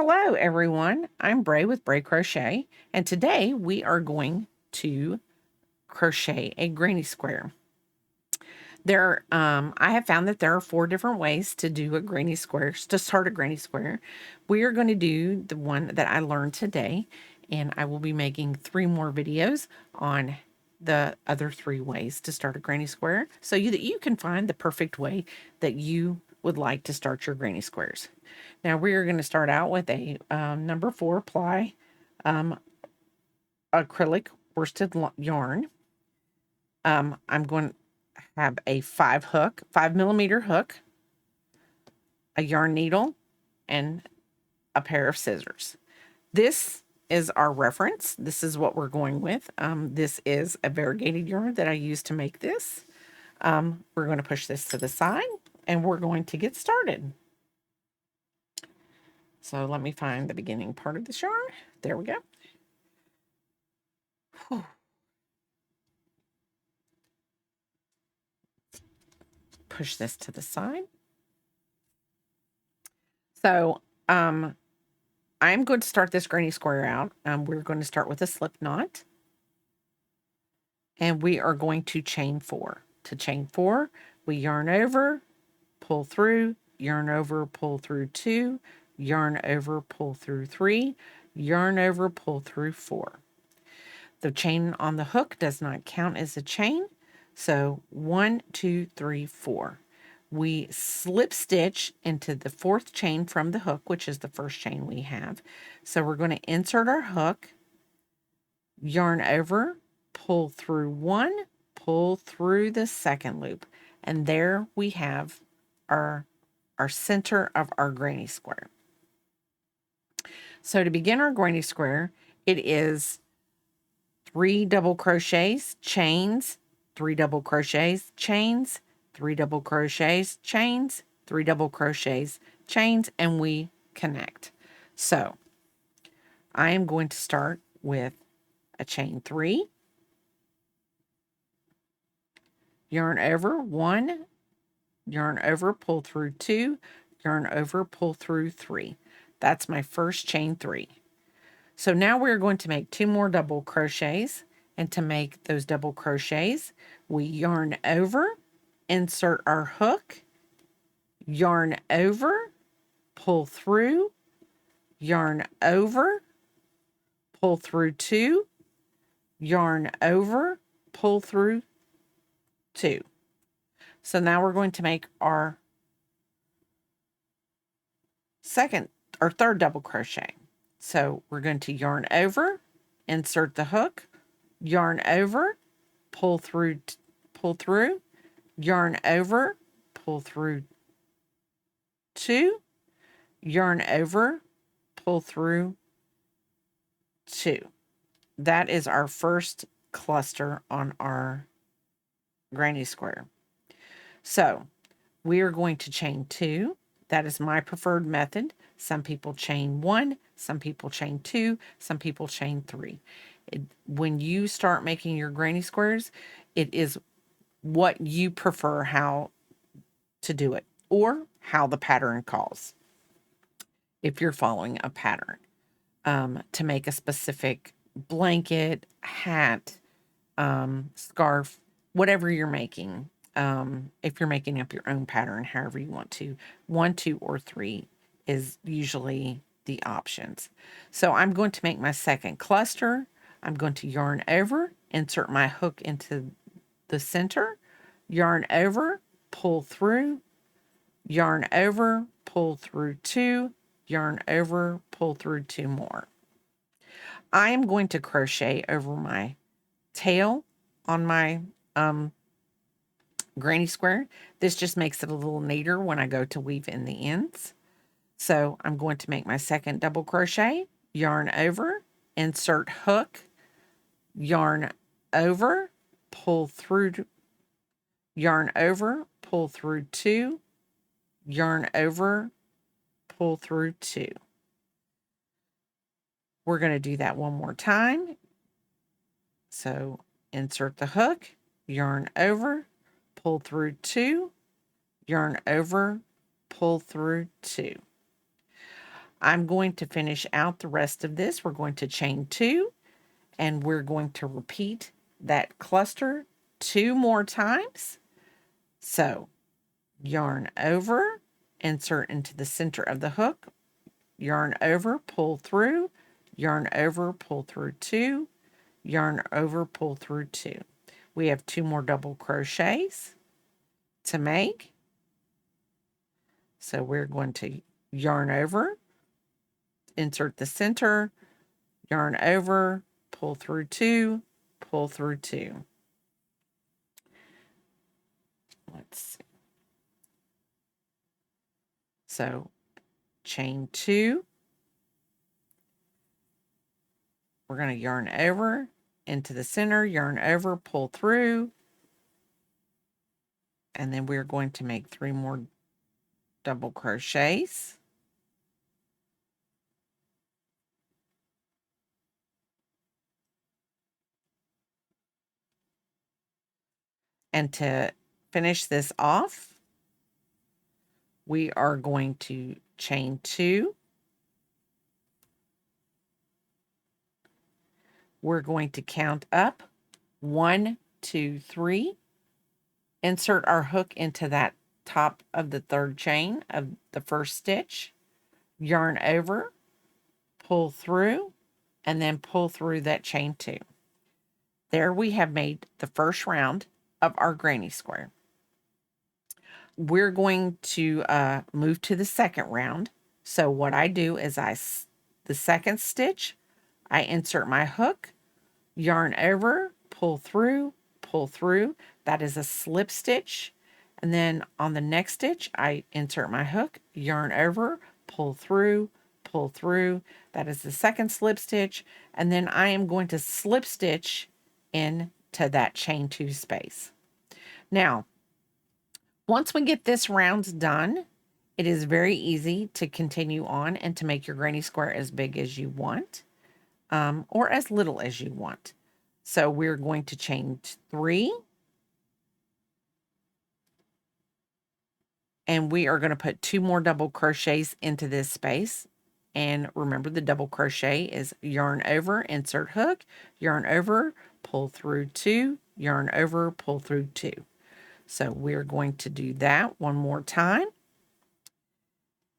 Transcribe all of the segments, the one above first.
Hello everyone, I'm Bray with Bray Crochet, and today we are going to crochet a granny square. I have found that there are 4 different ways to do a granny square, to start a granny square. We are going to do the one that I learned today, and I will be making 3 more videos on the other 3 ways to start a granny square, so that you can find the perfect way that you would like to start your granny squares. Now we are going to start out with a number 4 ply acrylic worsted yarn. I'm going to have a 5 millimeter hook, a yarn needle, and a pair of scissors. This is our reference. This is what we're going with. This is a variegated yarn that I used to make this. We're going to push this to the side and we're going to get started. So let me find the beginning part of this yarn. There we go. Whew. Push this to the side. So I'm going to start this granny square out. We're going to start with a slip knot. And we are going to chain 4. To chain 4, we yarn over, pull through, yarn over, pull through 2, yarn over, pull through 3, yarn over, pull through 4. The chain on the hook does not count as a chain. So 1, 2, 3, 4. We slip stitch into the 4th chain from the hook, which is the first chain we have. So we're going to insert our hook, yarn over, pull through 1, pull through the 2nd loop, and there we have our center of our granny square. So to begin our granny square, it is 3 double crochets, chains, 3 double crochets, chains, 3 double crochets, chains, 3 double crochets, chains, and we connect. So I am going to start with a chain 3, yarn over 1, yarn over, pull through 2, yarn over, pull through 3. That's my first chain 3. So now we're going to make 2 more double crochets, and to make those double crochets, we yarn over, insert our hook, yarn over, pull through, yarn over, pull through 2, yarn over, pull through 2. So now we're going to make our third double crochet. So we're going to yarn over, insert the hook, yarn over, pull through, yarn over, pull through 2, yarn over, pull through 2. That is our first cluster on our granny square. So we are going to chain 2. That is my preferred method. Some people chain 1, some people chain 2, some people chain 3. When you start making your granny squares, it is what you prefer how to do it, or how the pattern calls. If you're following a pattern to make a specific blanket, hat, scarf, whatever you're making. If you're making up your own pattern, however you want to, 1, 2, or 3 is usually the options. So I'm going to make my second cluster. I'm going to yarn over, insert my hook into the center, yarn over, pull through, yarn over, pull through 2, yarn over, pull through 2 more. I am going to crochet over my tail on my granny square. This just makes it a little neater when I go to weave in the ends. So I'm going to make my second double crochet, yarn over, insert hook, yarn over, pull through, yarn over, pull through 2, yarn over, pull through 2. We're going to do that one more time. So insert the hook, yarn over, pull through 2, yarn over, pull through 2. I'm going to finish out the rest of this. We're going to chain 2, and we're going to repeat that cluster 2 more times. So yarn over, insert into the center of the hook, yarn over, pull through, yarn over, pull through 2, yarn over, pull through 2. We have 2 more double crochets to make. So we're going to yarn over, insert the center, yarn over, pull through 2, pull through 2. Let's see. So chain 2, we're going to yarn over into the center, yarn over, pull through, and then we're going to make 3 more double crochets. And to finish this off, we are going to chain 2. We're going to count up 1, 2, 3. Insert our hook into that top of the 3rd chain of the 1st stitch. Yarn over, pull through, and then pull through that chain 2. There we have made the first round of our granny square. We're going to move to the second round. So what I do is the second stitch, I insert my hook, yarn over, pull through, pull through. That is a slip stitch. And then on the next stitch, I insert my hook, yarn over, pull through, pull through. That is the second slip stitch. And then I am going to slip stitch into that chain 2 space. Now, once we get this round done, it is very easy to continue on and to make your granny square as big as you want, or as little as you want. So we're going to chain 3, and we are going to put 2 more double crochets into this space. And remember, the double crochet is yarn over, insert hook, yarn over, pull through 2, yarn over, pull through 2. So we're going to do that one more time.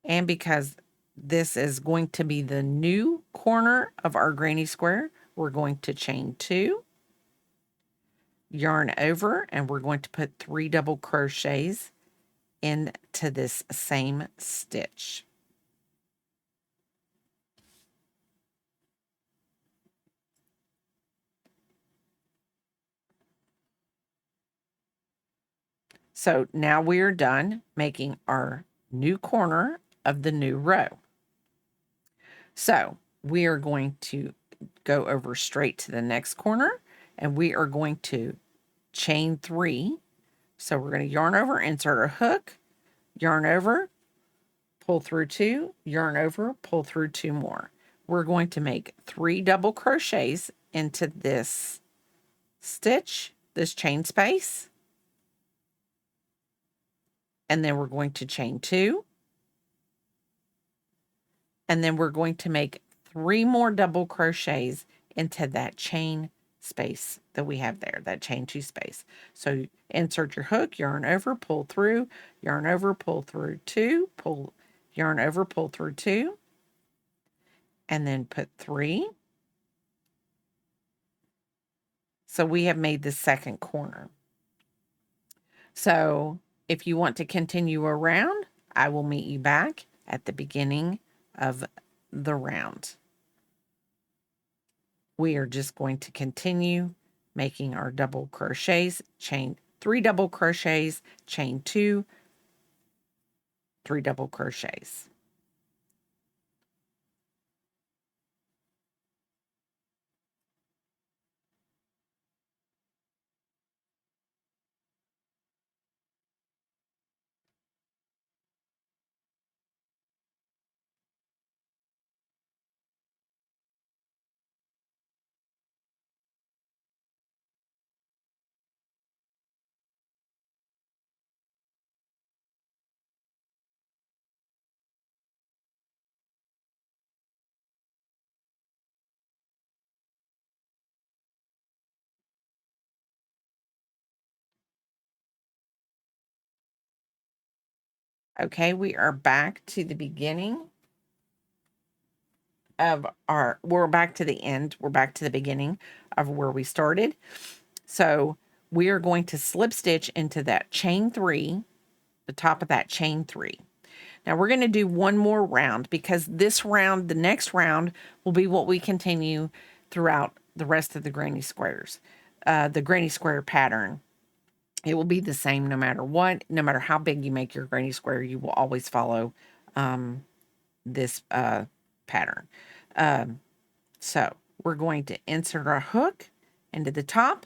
And because this is going to be the new corner of our granny square, we're going to chain 2, yarn over, and we're going to put 3 double crochets into this same stitch. So now we are done making our new corner of the new row. So we are going to go over straight to the next corner, and we are going to chain 3. So we're going to yarn over, insert a hook, yarn over, pull through 2, yarn over, pull through 2 more. We're going to make 3 double crochets into this stitch, this chain space. And then we're going to chain 2. And then we're going to make 3 more double crochets into that chain space that we have there, that chain 2 space. So insert your hook, yarn over, pull through, yarn over, pull through 2, pull, yarn over, pull through 2, and then put 3. So we have made the second corner. So if you want to continue around, I will meet you back at the beginning of the round. We are just going to continue making our double crochets, chain 3 double crochets, chain 2, 3 double crochets. Okay, we are back to the beginning of we're back to the end. We're back to the beginning of where we started. So we are going to slip stitch into that chain 3, the top of that chain 3. Now we're going to do one more round because this round, the next round, will be what we continue throughout the rest of the granny squares. The granny square pattern. It will be the same no matter what. No matter how big you make your granny square, you will always follow this pattern. So we're going to insert our hook into the top,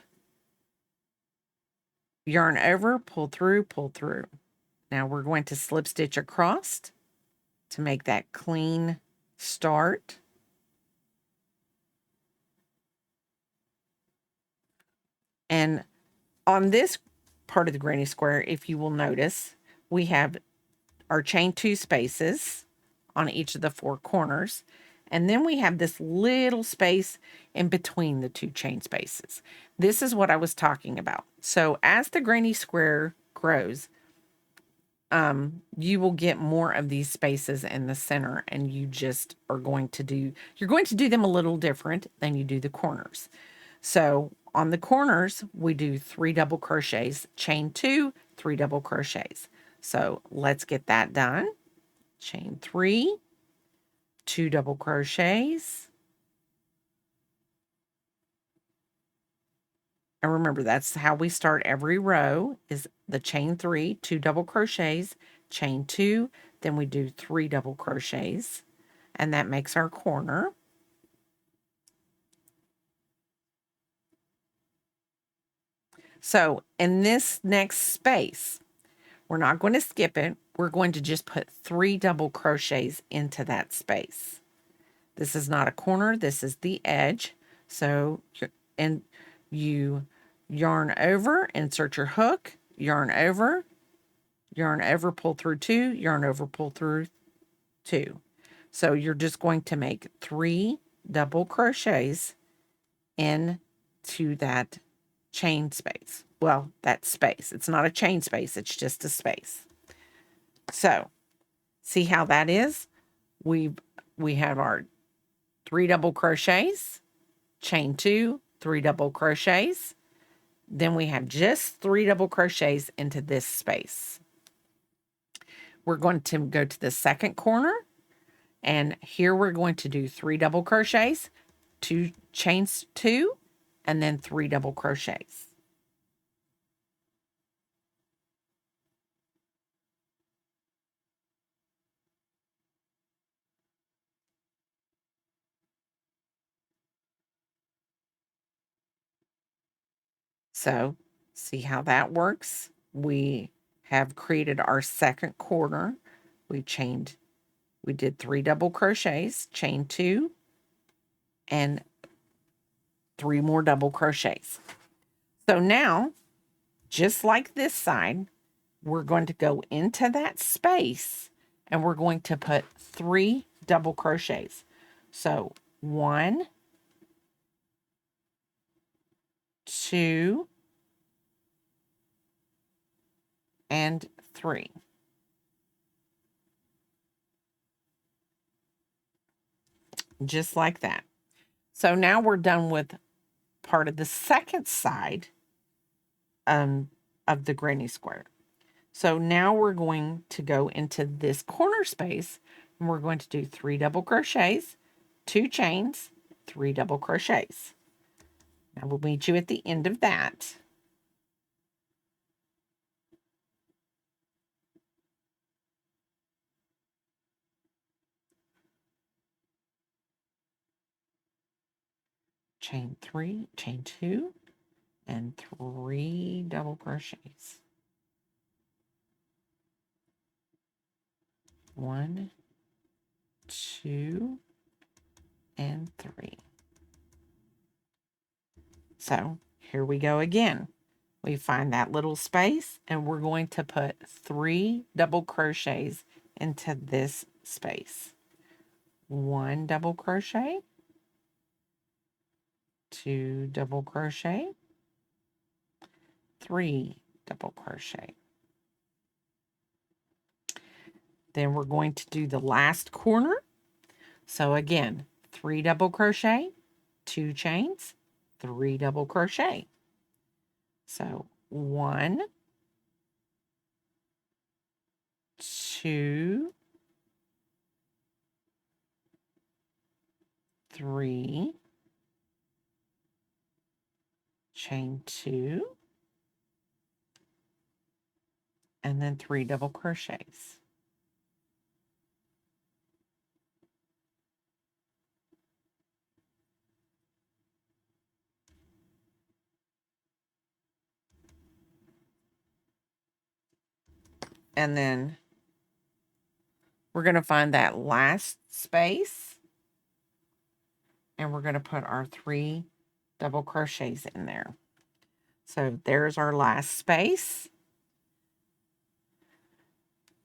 yarn over, pull through, pull through. Now we're going to slip stitch across to make that clean start. And on this part of the granny square, if you will notice, we have our chain 2 spaces on each of the 4 corners. And then we have this little space in between the 2 chain spaces. This is what I was talking about. So as the granny square grows, you will get more of these spaces in the center, and you just are going to do, you're going to do them a little different than you do the corners. So on the corners, we do 3 double crochets, chain 2, 3 double crochets. So let's get that done. Chain 3, 2 double crochets. And remember, that's how we start every row, is the chain 3, 2 double crochets, chain 2, then we do 3 double crochets, and that makes our corner. So in this next space, we're not going to skip it. We're going to just put 3 double crochets into that space. This is not a corner. This is the edge. So, and you yarn over, insert your hook, yarn over, pull through 2, yarn over, pull through 2. So you're just going to make 3 double crochets into that chain space. Well, that space. It's not a chain space. It's just a space. So see how that is? We have our 3 double crochets, chain 2, 3 double crochets. Then we have just 3 double crochets into this space. We're going to go to the second corner, and here we're going to do 3 double crochets, 2 chains 2, and then 3 double crochets. So see how that works? We have created our second corner. We did 3 double crochets, chain 2, and 3 more double crochets. So now, just like this side, we're going to go into that space and we're going to put 3 double crochets. So 1, 2, and 3. Just like that. So now we're done with part of the second side of the granny square. So now we're going to go into this corner space and we're going to do 3 double crochets, 2 chains, 3 double crochets. Now we'll meet you at the end of that. Chain 3, chain 2, and 3 double crochets. 1, 2, and 3. So here we go again. We find that little space and we're going to put 3 double crochets into this space. 1 double crochet, 2 double crochet, 3 double crochet. Then we're going to do the last corner. So again, 3 double crochet, 2 chains, 3 double crochet. So 1, 2, 3, chain 2, and then 3 double crochets. And then we're going to find that last space, and we're going to put our 3 double crochets in there. So there's our last space.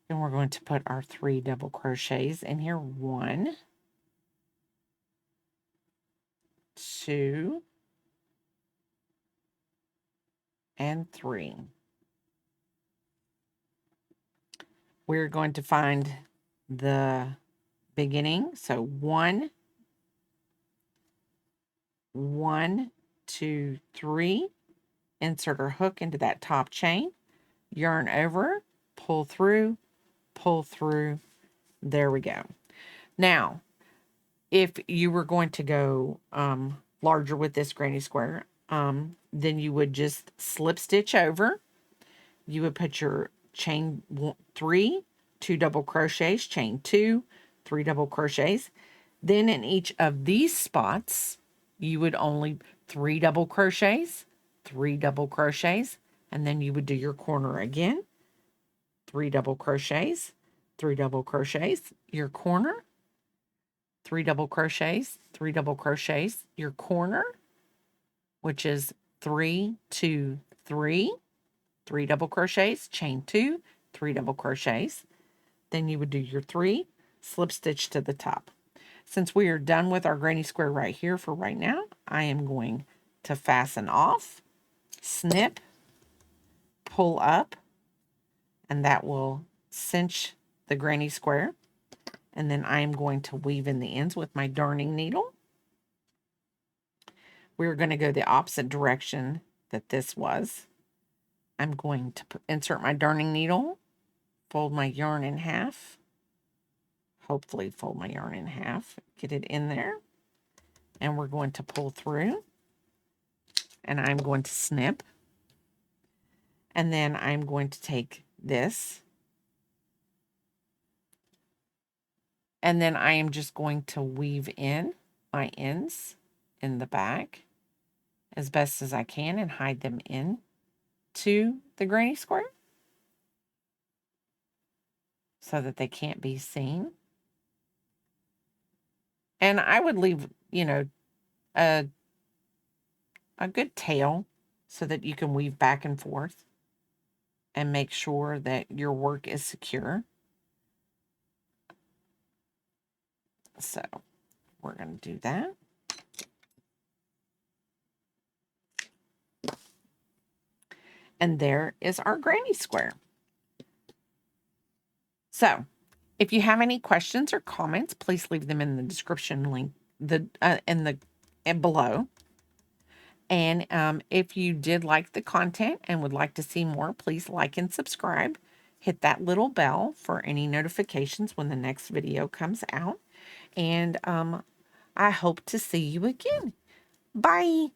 And we're going to put our 3 double crochets in here. 1, 2, and 3. We're going to find the beginning. So 1, 1, 2, 3. Insert our hook into that top chain. Yarn over, pull through, pull through. There we go. Now, if you were going to go larger with this granny square, then you would just slip stitch over. You would put your chain 3, 2 double crochets, chain 2, 3 double crochets. Then in each of these spots, you would only 3 double crochets, 3 double crochets, and then you would do your corner again. 3 double crochets, 3 double crochets, your corner, 3 double crochets, 3 double crochets, your corner, which is 3, 2, 3, 3 double crochets, chain 2, 3 double crochets. Then you would do your 3, slip stitch to the top. Since we are done with our granny square right here for right now, I am going to fasten off, snip, pull up, and that will cinch the granny square. And then I am going to weave in the ends with my darning needle. We're going to go the opposite direction that this was. I'm going to insert my darning needle, fold my yarn in half, hopefully fold my yarn in half, get it in there, and we're going to pull through, and I'm going to snip, and then I'm going to take this, and then I am just going to weave in my ends in the back as best as I can and hide them in to the granny square so that they can't be seen. And I would leave, you know, a good tail so that you can weave back and forth and make sure that your work is secure. So we're going to do that. And there is our granny square. So if you have any questions or comments, please leave them in the description link and below. And if you did like the content and would like to see more, please like and subscribe. Hit that little bell for any notifications when the next video comes out. And I hope to see you again. Bye.